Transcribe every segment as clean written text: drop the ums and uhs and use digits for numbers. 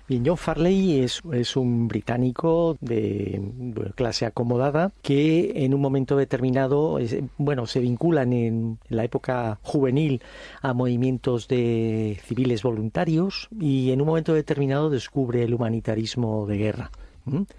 Bien, John Farley es un británico de clase acomodada que en un momento determinado, se vinculan en la época juvenil a movimientos de civiles voluntarios y en un momento determinado descubre el humanitarismo de guerra.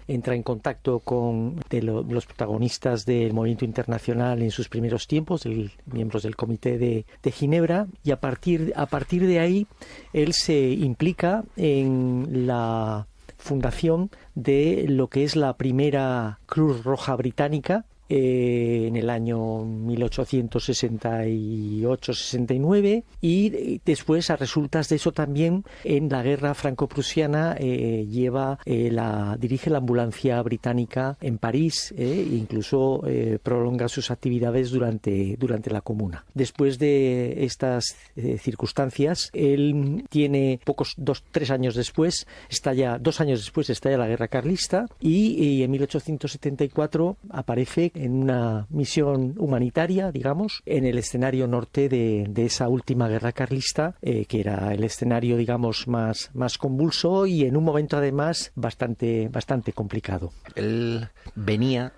Entra en contacto con los protagonistas del movimiento internacional en sus primeros tiempos, miembros del Comité de Ginebra, y a partir de ahí él se implica en la fundación de lo que es la primera Cruz Roja Británica en el año 1868-69 y después, a resultas de eso también, en la guerra franco-prusiana dirige la ambulancia británica en París, incluso prolonga sus actividades durante la Comuna. Después de estas circunstancias, él tiene 2 años después estalla la guerra carlista y en 1874 aparece en una misión humanitaria, digamos, en el escenario norte de esa última guerra carlista, que era el escenario, digamos, más convulso y en un momento además bastante complicado. Él venía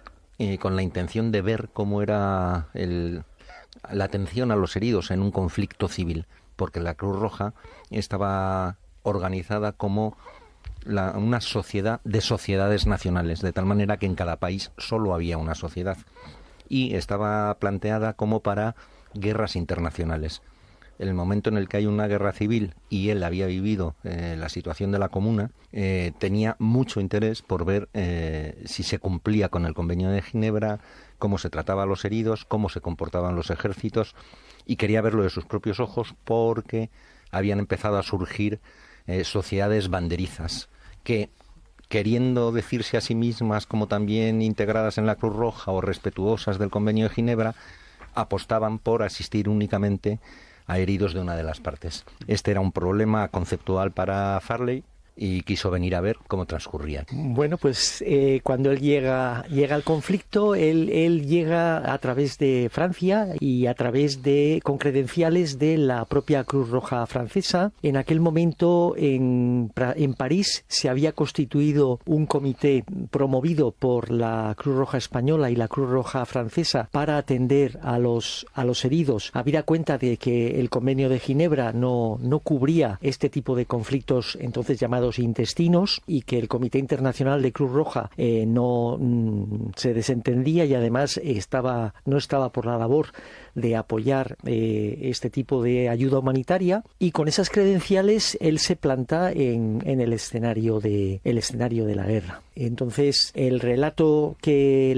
con la intención de ver cómo era la atención a los heridos en un conflicto civil, porque la Cruz Roja estaba organizada como una sociedad de sociedades nacionales, de tal manera que en cada país solo había una sociedad y estaba planteada como para guerras internacionales. En el momento en el que hay una guerra civil y él había vivido la situación de la Comuna, tenía mucho interés por ver si se cumplía con el Convenio de Ginebra, cómo se trataba a los heridos, cómo se comportaban los ejércitos, y quería verlo de sus propios ojos porque habían empezado a surgir sociedades banderizas que, queriendo decirse a sí mismas como también integradas en la Cruz Roja o respetuosas del Convenio de Ginebra, apostaban por asistir únicamente a heridos de una de las partes. Este era un problema conceptual para Farley y quiso venir a ver cómo transcurría. Bueno, pues cuando él llega al conflicto, él llega a través de Francia y con credenciales de la propia Cruz Roja francesa. En aquel momento en París se había constituido un comité promovido por la Cruz Roja española y la Cruz Roja francesa para atender a los heridos, habida cuenta de que el Convenio de Ginebra no cubría este tipo de conflictos entonces llamados intestinos, y que el Comité Internacional de Cruz Roja no se desentendía y además no estaba por la labor de apoyar este tipo de ayuda humanitaria, y con esas credenciales él se planta en el escenario de la guerra. Entonces el relato de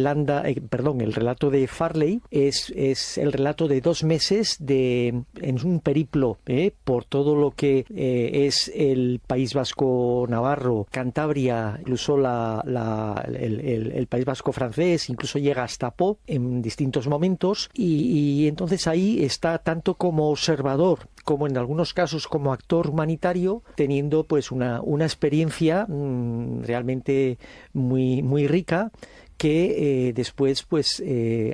Farley es el relato de 2 meses en un periplo por todo lo que es el País Vasco Navarro, Cantabria, incluso el País Vasco francés, incluso llega hasta Po en distintos momentos, y entonces ahí está tanto como observador como en algunos casos como actor humanitario, teniendo pues una experiencia realmente muy, muy rica, que después, pues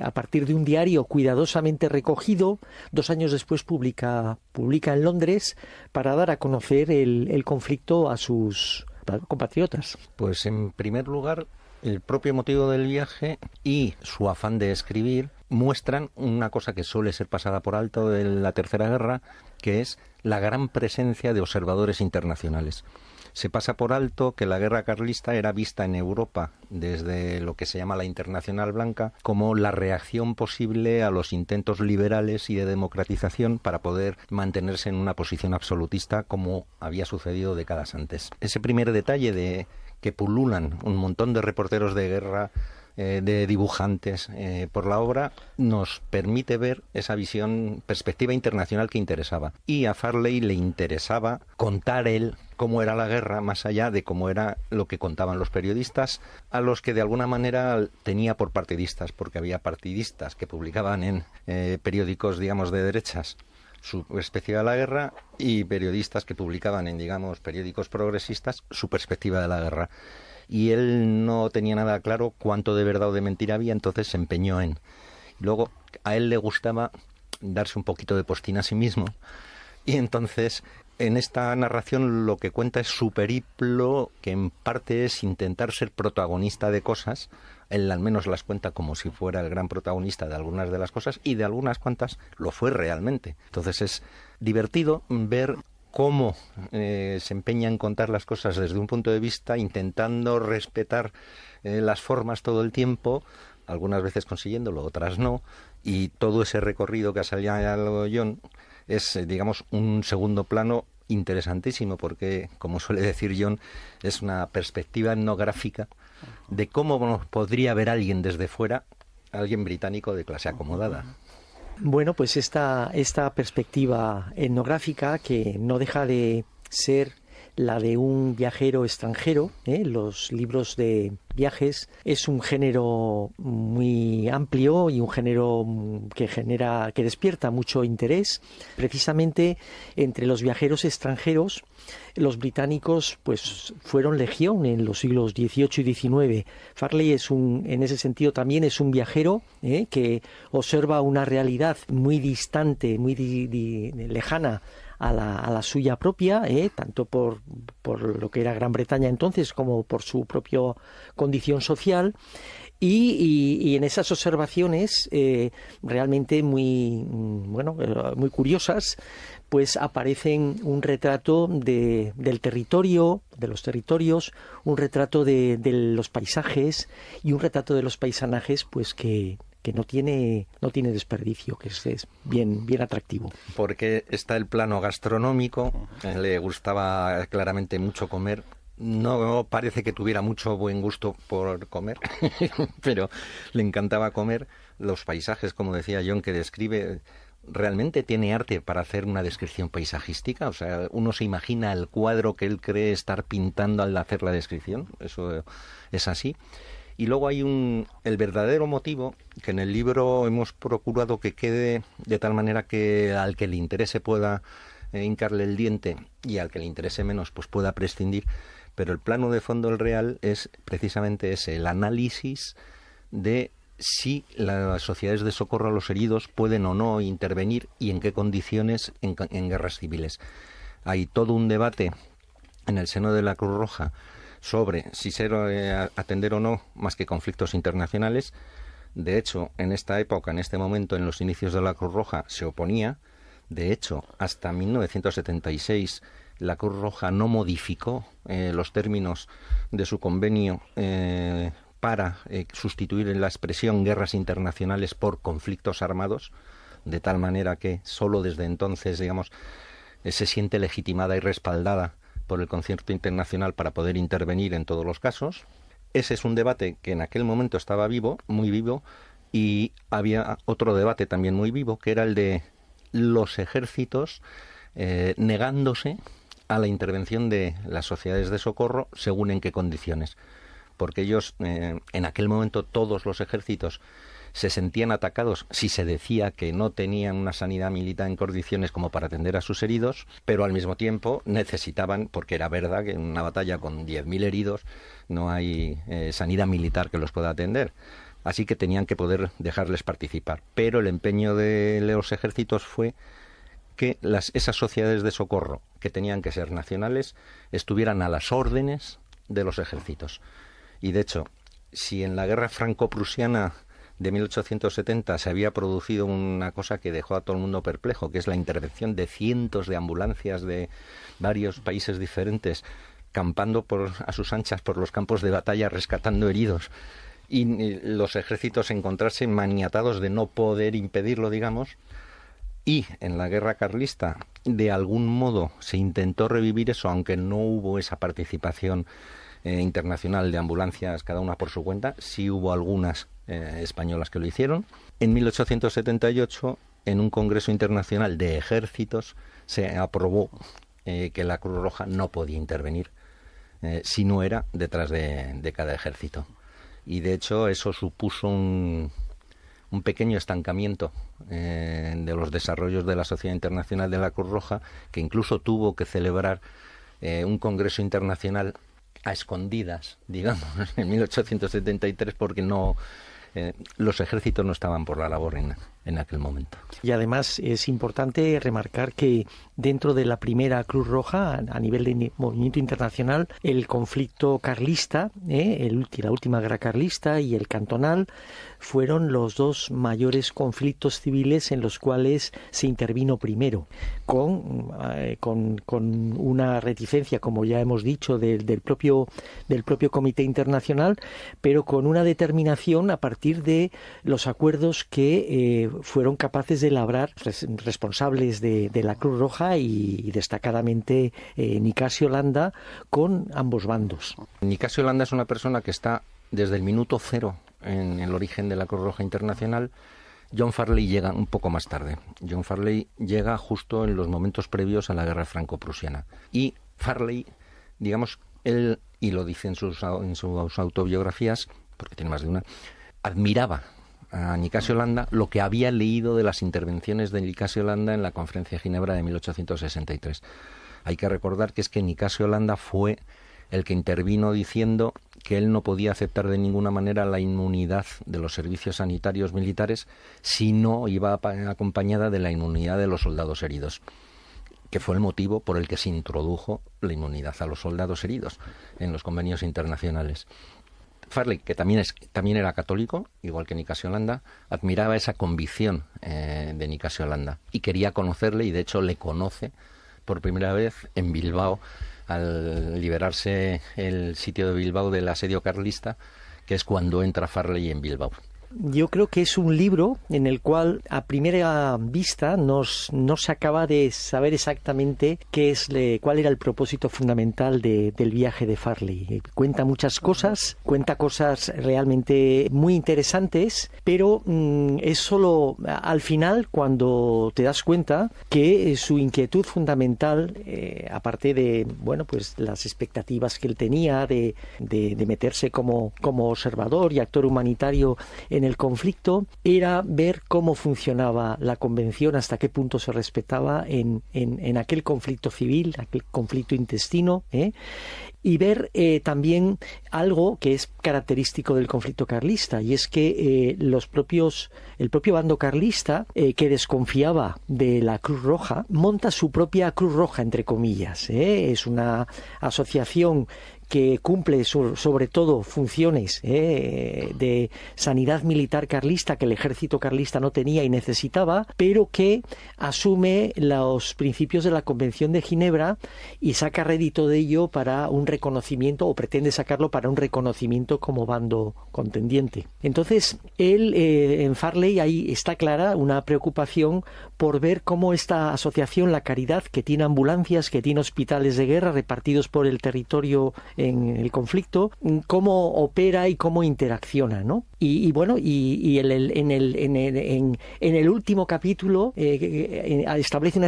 a partir de un diario cuidadosamente recogido, 2 años después publica en Londres para dar a conocer el conflicto a sus compatriotas. Pues en primer lugar, el propio motivo del viaje y su afán de escribir muestran una cosa que suele ser pasada por alto de la Tercera Guerra, que es la gran presencia de observadores internacionales. Se pasa por alto que la guerra carlista era vista en Europa desde lo que se llama la Internacional Blanca como la reacción posible a los intentos liberales y de democratización para poder mantenerse en una posición absolutista, como había sucedido décadas antes. Ese primer detalle de que pululan un montón de reporteros de guerra, de dibujantes por la obra, nos permite ver esa perspectiva internacional que interesaba. Y a Farley le interesaba contar él cómo era la guerra, más allá de cómo era lo que contaban los periodistas, a los que de alguna manera tenía por partidistas, porque había partidistas que publicaban en periódicos, digamos, de derechas su perspectiva de la guerra, y periodistas que publicaban en, digamos, periódicos progresistas su perspectiva de la guerra. Y él no tenía nada claro cuánto de verdad o de mentira había, entonces se empeñó en... Luego, a él le gustaba darse un poquito de postín a sí mismo, y entonces en esta narración lo que cuenta es su periplo, que en parte es intentar ser protagonista de cosas. Él al menos las cuenta como si fuera el gran protagonista de algunas de las cosas, y de algunas cuantas lo fue realmente. Entonces es divertido ver cómo se empeña en contar las cosas desde un punto de vista, intentando respetar las formas todo el tiempo, algunas veces consiguiéndolo, otras no, y todo ese recorrido que ha salido John es, digamos, un segundo plano interesantísimo, porque, como suele decir John, es una perspectiva etnográfica de cómo nos podría ver alguien desde fuera, alguien británico de clase acomodada. Bueno, pues esta perspectiva etnográfica, que no deja de ser la de un viajero extranjero, los libros de viajes es un género muy amplio y un género que despierta mucho interés. Precisamente entre los viajeros extranjeros, los británicos pues fueron legión en los siglos XVIII y XIX. Farley en ese sentido también es un viajero que observa una realidad muy distante, muy lejana a la suya propia, tanto por lo que era Gran Bretaña entonces como por su propia condición social, y en esas observaciones realmente muy curiosas, pues aparecen un retrato del territorio, de los territorios, un retrato de los paisajes y un retrato de los paisanajes, pues que no tiene desperdicio, que es bien atractivo. Porque está el plano gastronómico, le gustaba claramente mucho comer. No parece que tuviera mucho buen gusto por comer, pero le encantaba comer. Los paisajes, como decía John, que describe, realmente tiene arte para hacer una descripción paisajística. O sea, uno se imagina el cuadro que él cree estar pintando al hacer la descripción. Eso es así. Y luego hay el verdadero motivo, que en el libro hemos procurado que quede de tal manera que al que le interese pueda hincarle el diente, y al que le interese menos pues pueda prescindir. Pero el plano de fondo, el real, es precisamente ese, el análisis de si las sociedades de socorro a los heridos pueden o no intervenir y en qué condiciones en guerras civiles. Hay todo un debate en el seno de la Cruz Roja sobre si atender o no más que conflictos internacionales. De hecho, en esta época, en este momento, en los inicios de la Cruz Roja, se oponía. De hecho, hasta 1976 la Cruz Roja no modificó los términos de su convenio para sustituir la expresión guerras internacionales por conflictos armados, de tal manera que solo desde entonces, digamos, se siente legitimada y respaldada por el concierto internacional para poder intervenir en todos los casos. Ese es un debate que en aquel momento estaba vivo, muy vivo, y había otro debate también muy vivo, que era el de los ejércitos negándose a la intervención de las sociedades de socorro según en qué condiciones. Porque ellos, en aquel momento, todos los ejércitos se sentían atacados si se decía que no tenían una sanidad militar en condiciones como para atender a sus heridos, pero al mismo tiempo necesitaban, porque era verdad que en una batalla con 10.000 heridos no hay sanidad militar que los pueda atender. Así que tenían que poder dejarles participar. Pero el empeño de los ejércitos fue que esas sociedades de socorro, que tenían que ser nacionales, estuvieran a las órdenes de los ejércitos. Y de hecho, si en la guerra franco-prusiana de 1870 se había producido una cosa que dejó a todo el mundo perplejo, que es la intervención de cientos de ambulancias de varios países diferentes, campando a sus anchas por los campos de batalla, rescatando heridos, y los ejércitos encontrarse maniatados de no poder impedirlo, digamos. Y en la guerra carlista, de algún modo, se intentó revivir eso, aunque no hubo esa participación internacional de ambulancias, cada una por su cuenta. Sí hubo algunas españolas que lo hicieron. En 1878, en un congreso internacional de ejércitos, se aprobó que la Cruz Roja no podía intervenir si no era detrás de cada ejército. Y de hecho eso supuso un pequeño estancamiento de los desarrollos de la Sociedad Internacional de la Cruz Roja, que incluso tuvo que celebrar un congreso internacional a escondidas, digamos, en 1873, porque los ejércitos no estaban por la labor en aquel momento. Y además es importante remarcar que dentro de la primera Cruz Roja, a nivel de movimiento internacional, el conflicto carlista, la última guerra carlista y el cantonal, fueron los dos mayores conflictos civiles en los cuales se intervino primero, con una reticencia, como ya hemos dicho, del propio Comité Internacional, pero con una determinación a partir de los acuerdos que fueron capaces de labrar responsables de la Cruz Roja y destacadamente Nicasio Landa con ambos bandos. Nicasio Landa es una persona que está desde el minuto cero en el origen de la Cruz Roja Internacional. John Farley llega un poco más tarde. John Farley llega justo en los momentos previos a la guerra franco-prusiana. Y Farley, digamos, él, y lo dice en sus autobiografías, porque tiene más de una, admiraba a Nicasio Landa lo que había leído de las intervenciones de Nicasio Landa en la Conferencia de Ginebra de 1863. Hay que recordar que es que Nicasio Landa fue el que intervino diciendo que él no podía aceptar de ninguna manera la inmunidad de los servicios sanitarios militares si no iba acompañada de la inmunidad de los soldados heridos, que fue el motivo por el que se introdujo la inmunidad a los soldados heridos en los convenios internacionales. Farley, que también era católico, igual que Nicasio Landa, admiraba esa convicción de Nicasio Landa y quería conocerle, y de hecho le conoce por primera vez en Bilbao, al liberarse el sitio de Bilbao del asedio carlista, que es cuando entra Farley en Bilbao. Yo creo que es un libro en el cual a primera vista no se acaba de saber exactamente cuál era el propósito fundamental del viaje de Farley. Cuenta muchas cosas, cuenta cosas realmente muy interesantes, pero es solo al final cuando te das cuenta que su inquietud fundamental, aparte de pues las expectativas que él tenía de meterse como observador y actor humanitario en el conflicto, era ver cómo funcionaba la convención, hasta qué punto se respetaba en aquel conflicto civil, aquel conflicto intestino, y ver también algo que es característico del conflicto carlista, y es que el propio bando carlista, que desconfiaba de la Cruz Roja, monta su propia Cruz Roja, entre comillas. Es una asociación que cumple sobre todo funciones de sanidad militar carlista que el ejército carlista no tenía y necesitaba, pero que asume los principios de la Convención de Ginebra y saca rédito de ello para un reconocimiento, o pretende sacarlo para un reconocimiento como bando contendiente. Entonces, él, en Farley, ahí está clara una preocupación por ver cómo esta asociación, La Caridad, que tiene ambulancias, que tiene hospitales de guerra repartidos por el territorio en el conflicto, cómo opera y cómo interacciona, ¿no? En el último capítulo establece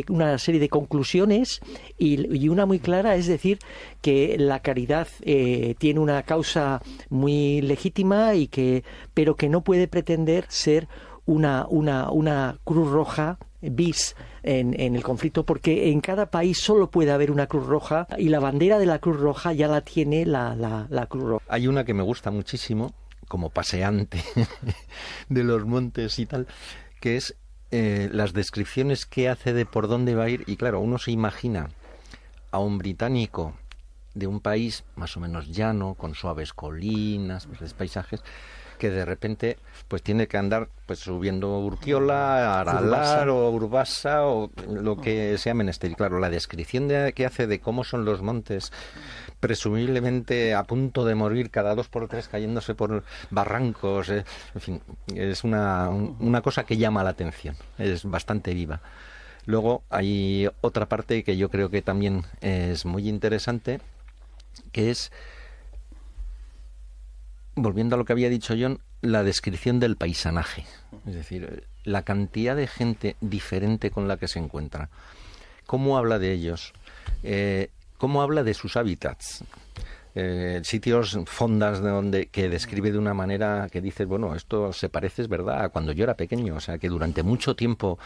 una serie de conclusiones, y una muy clara, es decir, que la caridad tiene una causa muy legítima pero que no puede pretender ser una Cruz Roja bis en el conflicto, porque en cada país solo puede haber una Cruz Roja, y la bandera de la Cruz Roja ya la tiene la Cruz Roja. Hay una que me gusta muchísimo, como paseante de los montes y tal, que es las descripciones que hace de por dónde va a ir. Y claro, uno se imagina a un británico de un país más o menos llano, con suaves colinas, paisajes, que de repente pues tiene que andar pues subiendo Urquiola, Aralar o Urbasa o lo que sea menester. Y claro, la descripción que hace de cómo son los montes, presumiblemente a punto de morir cada 2 por 3 cayéndose por barrancos, en fin, es una cosa que llama la atención, es bastante viva. Luego hay otra parte que yo creo que también es muy interesante, que es, volviendo a lo que había dicho John, la descripción del paisanaje, es decir, la cantidad de gente diferente con la que se encuentra, cómo habla de ellos, cómo habla de sus hábitats, sitios, fondas que describe de una manera que dices, bueno, esto se parece, es verdad, a cuando yo era pequeño, o sea, que durante mucho tiempo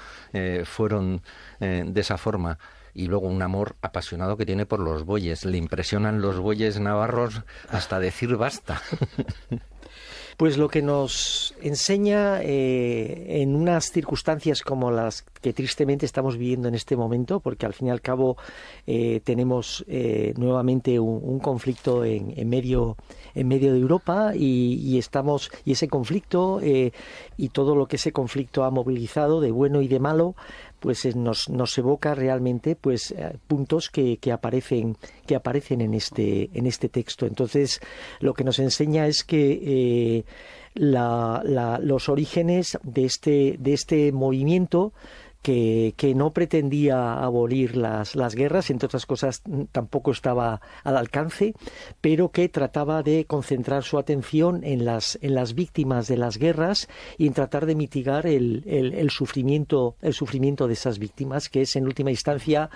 fueron de esa forma. Y luego un amor apasionado que tiene por los bueyes. Le impresionan los bueyes navarros hasta decir basta. Pues lo que nos enseña en unas circunstancias como las que tristemente estamos viviendo en este momento, porque al fin y al cabo tenemos nuevamente un conflicto en medio de Europa y ese conflicto y todo lo que ese conflicto ha movilizado de bueno y de malo, pues nos evoca realmente pues puntos que aparecen en este texto. Entonces lo que nos enseña es que los orígenes de este movimiento que no pretendía abolir las guerras, entre otras cosas tampoco estaba al alcance, pero que trataba de concentrar su atención en las víctimas de las guerras y en tratar de mitigar el sufrimiento de esas víctimas, que es en última instancia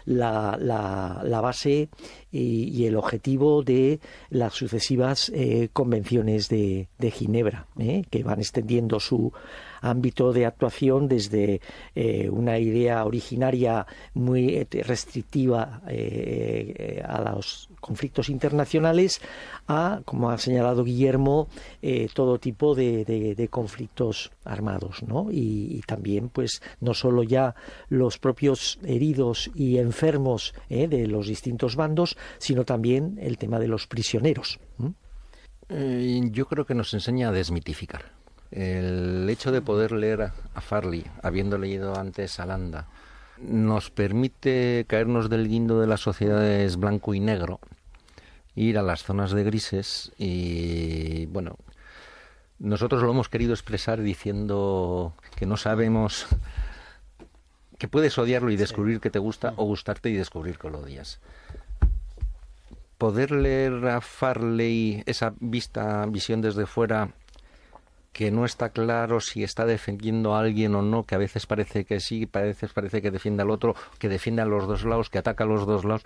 la base y el objetivo de las sucesivas convenciones de Ginebra, que van extendiendo su ámbito de actuación desde una idea originaria muy restrictiva a los conflictos internacionales a, como ha señalado Guillermo, todo tipo de conflictos armados, ¿no? Y también, pues, no solo ya los propios heridos y enfermos de los distintos bandos, sino también el tema de los prisioneros. Yo creo que nos enseña a desmitificar. El hecho de poder leer a Farley, habiendo leído antes a Landa, nos permite caernos del guindo de las sociedades blanco y negro, ir a las zonas de grises y, bueno, nosotros lo hemos querido expresar diciendo que no sabemos, que puedes odiarlo y descubrir que te gusta o gustarte y descubrir que lo odias. Poder leer a Farley esa visión desde fuera, que no está claro si está defendiendo a alguien o no, que a veces parece que sí, a veces parece que defiende al otro, que defiende a los dos lados, que ataca a los dos lados.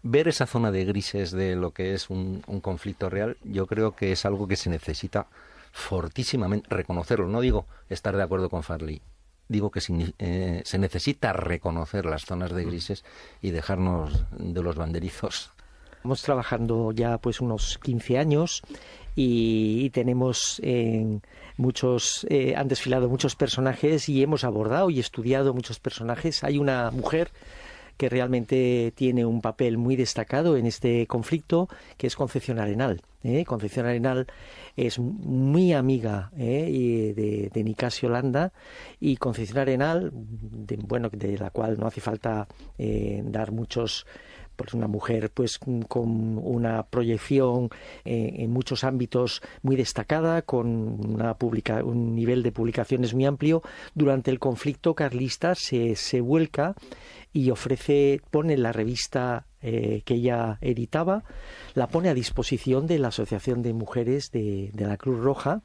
Ver esa zona de grises de lo que es un conflicto real, yo creo que es algo que se necesita fortísimamente reconocerlo. No digo estar de acuerdo con Farley, digo que se necesita reconocer las zonas de grises y dejarnos de los banderizos. Estamos trabajando ya pues unos 15 años y tenemos han desfilado muchos personajes y hemos abordado y estudiado muchos personajes. Hay una mujer que realmente tiene un papel muy destacado en este conflicto, que es Concepción Arenal. Concepción Arenal es muy amiga de Nicasio Landa, y Concepción Arenal, de la cual no hace falta dar muchos, pues una mujer pues con una proyección en muchos ámbitos muy destacada, con un nivel de publicaciones muy amplio. Durante el conflicto carlista se vuelca y pone la revista que ella editaba, la pone a disposición de la Asociación de Mujeres de la Cruz Roja,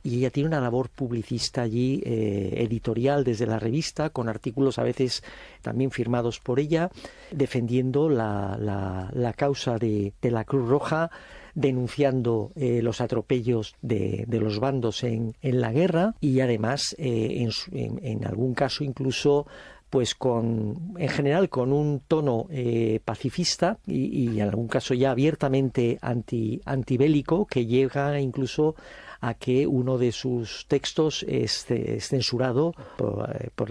y ella tiene una labor publicista allí, editorial desde la revista, con artículos a veces también firmados por ella, defendiendo la causa de la Cruz Roja, denunciando los atropellos de los bandos en la guerra, y además en algún caso incluso pues en general con un tono pacifista y en algún caso ya abiertamente antibélico, que llega incluso a que uno de sus textos es censurado por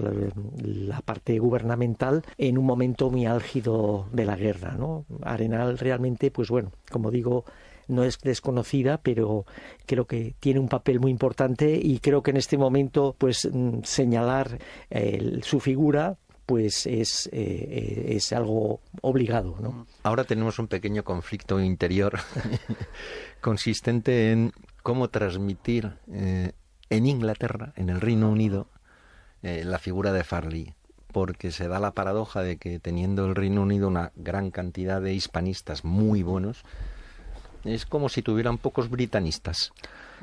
la parte gubernamental en un momento muy álgido de la guerra, ¿no? Arenal realmente, pues bueno, como digo, no es desconocida, pero creo que tiene un papel muy importante, y creo que en este momento pues señalar su figura pues es algo obligado, ¿no? Ahora tenemos un pequeño conflicto interior consistente en cómo transmitir en Inglaterra, en el Reino Unido, la figura de Farley, porque se da la paradoja de que, teniendo el Reino Unido una gran cantidad de hispanistas muy buenos, es como si tuvieran pocos britanistas.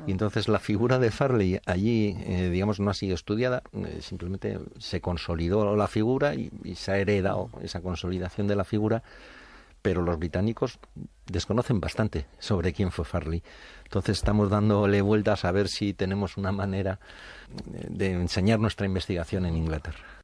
Y entonces la figura de Farley allí, digamos, no ha sido estudiada, simplemente se consolidó la figura y se ha heredado esa consolidación de la figura, pero los británicos desconocen bastante sobre quién fue Farley. Entonces estamos dándole vueltas a ver si tenemos una manera de enseñar nuestra investigación en Inglaterra.